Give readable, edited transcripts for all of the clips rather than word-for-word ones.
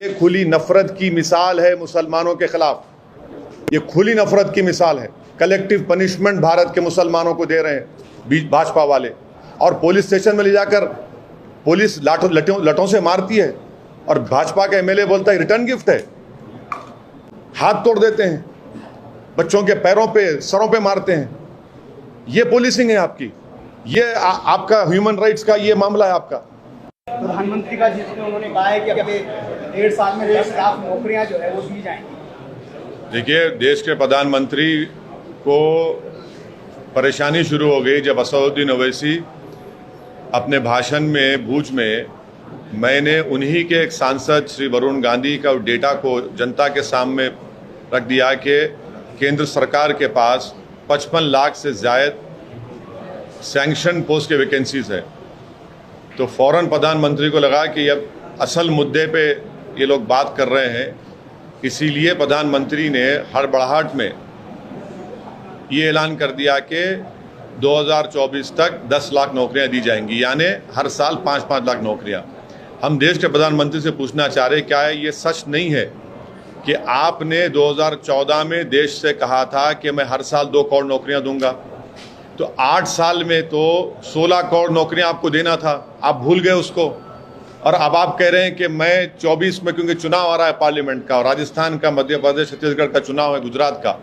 ये खुली नफरत की मिसाल है मुसलमानों के खिलाफ। ये खुली नफरत की मिसाल है। कलेक्टिव पनिशमेंट भारत के मुसलमानों को दे रहे हैं भाजपा वाले, और पुलिस स्टेशन में ले जाकर पुलिस लटों से मारती है और भाजपा का एमएलए बोलता है रिटर्न गिफ्ट है। हाथ तोड़ देते हैं, बच्चों के पैरों पे सरों पे मारते हैं। ये पुलिसिंग है आपकी, ये आपका ह्यूमन राइट्स का ये मामला है आपका। प्रधानमंत्री का जिसमें उन्होंने कहा है कि अगले 1.5 साल में 10 लाख नौकरियां जो है वो दी जाएंगी। देखिए, देश के प्रधानमंत्री को परेशानी शुरू हो गई जब असदुद्दीन ओवैसी अपने भाषण में भूज में मैंने उन्हीं के एक सांसद श्री वरुण गांधी का डेटा को जनता के सामने रख दिया कि केंद्र सरकार के पास 55 लाख से ज़ायद सैंक्शन पोस्ट के वैकेंसीज है। तो फौरन प्रधानमंत्री को लगा कि अब असल मुद्दे पे ये लोग बात कर रहे हैं, इसीलिए प्रधानमंत्री ने हड़बड़ाहट में ये ऐलान कर दिया कि 2024 तक 10 लाख नौकरियां दी जाएंगी, यानी हर साल 5-5 लाख नौकरियां। हम देश के प्रधानमंत्री से पूछना चाह रहे क्या है ये सच नहीं है कि आपने 2014 में देश से कहा था कि मैं हर साल 2 करोड़ नौकरियां दूंगा, तो 8 साल में तो 16 करोड़ नौकरियां आपको देना था, आप भूल गए उसको। और अब आप कह रहे हैं कि मैं 24 में, क्योंकि चुनाव आ रहा है पार्लियामेंट का और राजस्थान का, मध्य प्रदेश, छत्तीसगढ़ का चुनाव है, गुजरात का,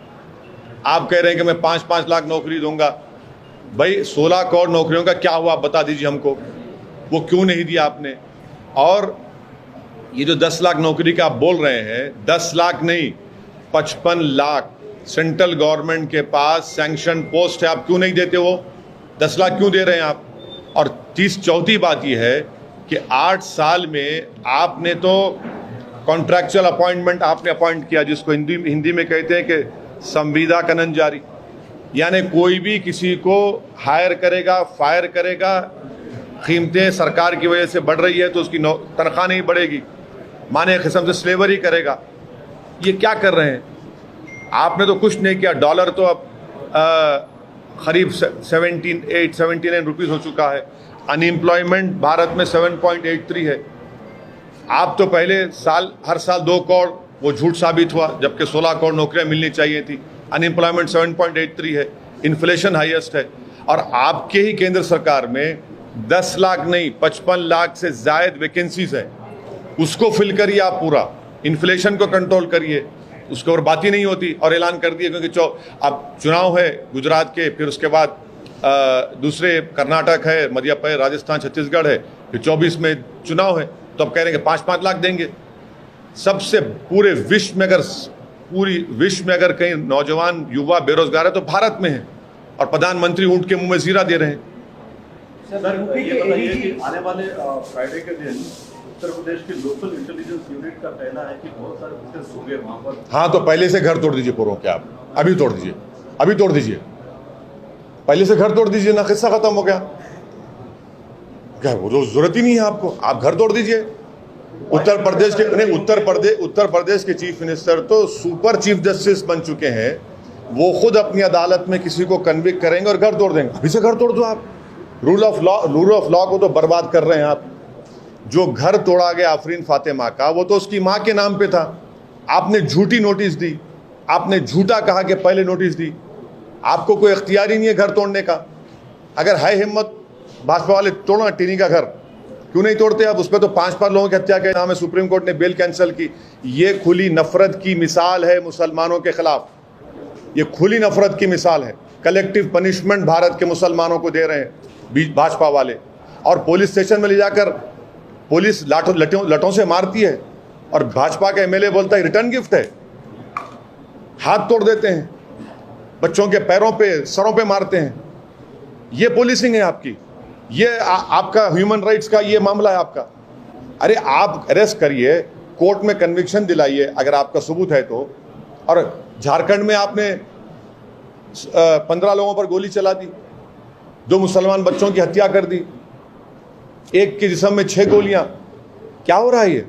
आप कह रहे हैं कि मैं 5-5 लाख नौकरी दूंगा। भाई 16 करोड़ नौकरियों का क्या हुआ आप बता दीजिए हमको, वो क्यों नहीं दिया आपने। और ये जो 10 लाख नौकरी का आप बोल रहे हैं, 10 लाख नहीं 55 लाख सेंट्रल गवर्नमेंट के पास सैंक्शन पोस्ट है, आप क्यों नहीं देते? वो 10 लाख क्यों दे रहे हैं आप? और चौथी बात यह है कि 8 साल में आपने तो कॉन्ट्रैक्चुअल अपॉइंटमेंट आपने अपॉइंट किया, जिसको हिंदी में कहते हैं कि संविदा कनन जारी, यानी कोई भी किसी को हायर करेगा, फायर करेगा, कीमतें सरकार की वजह से बढ़ रही है तो उसकी तनख्वाह नहीं बढ़ेगी, माने किस्म से स्लेवरी करेगा। ये क्या कर रहे हैं? आपने तो कुछ नहीं किया। डॉलर तो अब करीब 79 रुपीज़ हो चुका है। अनएम्प्लॉयमेंट भारत में 7.83 है। आप तो पहले हर साल 2 करोड़, वो झूठ साबित हुआ, जबकि 16 करोड़ नौकरियां मिलनी चाहिए थी। अनएम्प्लॉयमेंट 7.83 है, इन्फ्लेशन हाईएस्ट है। और आपके ही केंद्र सरकार में 10 लाख नहीं 55 लाख से ज़ायद वैकेंसीज है, उसको फिल करिए आप पूरा, इन्फ्लेशन को कंट्रोल करिए, उसके और बात ही नहीं होती। और ऐलान कर दिए, क्योंकि अब चुनाव है गुजरात के, फिर उसके बाद दूसरे कर्नाटक है, मध्य प्रदेश, राजस्थान, छत्तीसगढ़ है, फिर 24 में चुनाव है, तो अब कह रहे हैं कि 5-5 लाख देंगे। सबसे पूरे विश्व में अगर कहीं नौजवान युवा बेरोजगार है तो भारत में है, और प्रधानमंत्री ऊंट के मुंह में जीरा दे रहे हैं। सर, ये बताइए कि आने वाले फ्राइडे के दिन उत्तर प्रदेश की लोकल इंटेलिजेंस यूनिट का कहना है कि बहुत सारे बुकेट्स होंगे वहां पर। हाँ, तो पहले से घर तोड़ दीजिए पूरों के, आप अभी तोड़ दीजिए, अभी तोड़ दीजिए, पहले से घर तोड़ दीजिए ना, किस्सा खत्म हो गया। क्या वो जरूरत ही नहीं है आपको, आप घर तोड़ दीजिए। उत्तर प्रदेश के चीफ मिनिस्टर तो सुपर चीफ जस्टिस बन चुके हैं, वो खुद अपनी अदालत में किसी को कन्विक्ट करेंगे और घर तोड़ देंगे। अभी से घर तोड़ दो आप। रूल ऑफ लॉ को तो बर्बाद कर रहे हैं आप। जो घर तोड़ा गया आफरीन फातिमा का, वो तो उसकी माँ के नाम पे था। आपने झूठी नोटिस दी, आपने झूठा कहा कि पहले नोटिस दी। आपको कोई इख्तियार ही नहीं है घर तोड़ने का। अगर है हिम्मत भाजपा वाले, तोड़ना टीनी का घर, क्यों नहीं तोड़ते आप? उस पर तो 5 लोगों की हत्या के नाम है, सुप्रीम कोर्ट ने बेल कैंसिल की। ये खुली नफरत की मिसाल है मुसलमानों के खिलाफ। ये खुली नफरत की मिसाल है। कलेक्टिव पनिशमेंट भारत के मुसलमानों को दे रहे हैं भाजपा वाले, और पुलिस स्टेशन में ले जाकर पुलिस लटों से मारती है और भाजपा का एमएलए बोलता है रिटर्न गिफ्ट है। हाथ तोड़ देते हैं, बच्चों के पैरों पे सरों पे मारते हैं। ये पुलिसिंग है आपकी, ये आपका ह्यूमन राइट्स का ये मामला है आपका। अरे आप अरेस्ट करिए, कोर्ट में कन्विक्शन दिलाइए अगर आपका सबूत है तो। और झारखंड में आपने 15 लोगों पर गोली चला दी, 2 मुसलमान बच्चों की हत्या कर दी, एक के जिस्म में 6 गोलियां। क्या हो रहा है ये?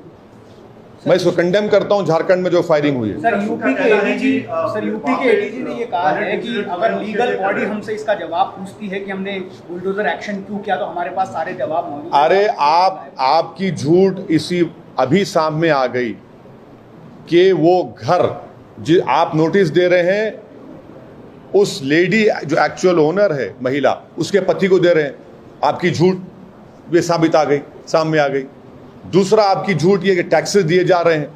मैं इसको कंडेम करता हूं, झारखंड में जो फायरिंग हुई है। सर, यूपी के एडीजी ने ये कहा है कि अगर लीगल बॉडी हमसे इसका जवाब पूछती है कि हमने बुलडोजर एक्शन क्यों किया, तो हमारे पास सारे जवाब मौजूद हैं। अरे आपकी झूठ इसी अभी सामने आ गई कि वो घर जो आप नोटिस दे रहे हैं उस लेडी जो एक्चुअल ओनर है महिला उसके पति को दे रहे हैं। आपकी झूठ ये साबित आ गई, सामने आ गई। दूसरा आपकी झूठ ये कि टैक्सेस दिए जा रहे हैं,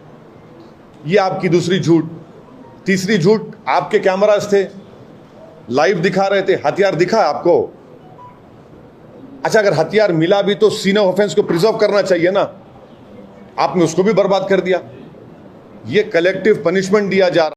ये आपकी दूसरी झूठ। तीसरी झूठ, आपके कैमरास थे, लाइव दिखा रहे थे, हथियार दिखा आपको। अच्छा, अगर हथियार मिला भी तो सीन ऑफ ऑफेंस को प्रिजर्व करना चाहिए ना, आपने उसको भी बर्बाद कर दिया। ये कलेक्टिव पनिशमेंट दिया जा रहा।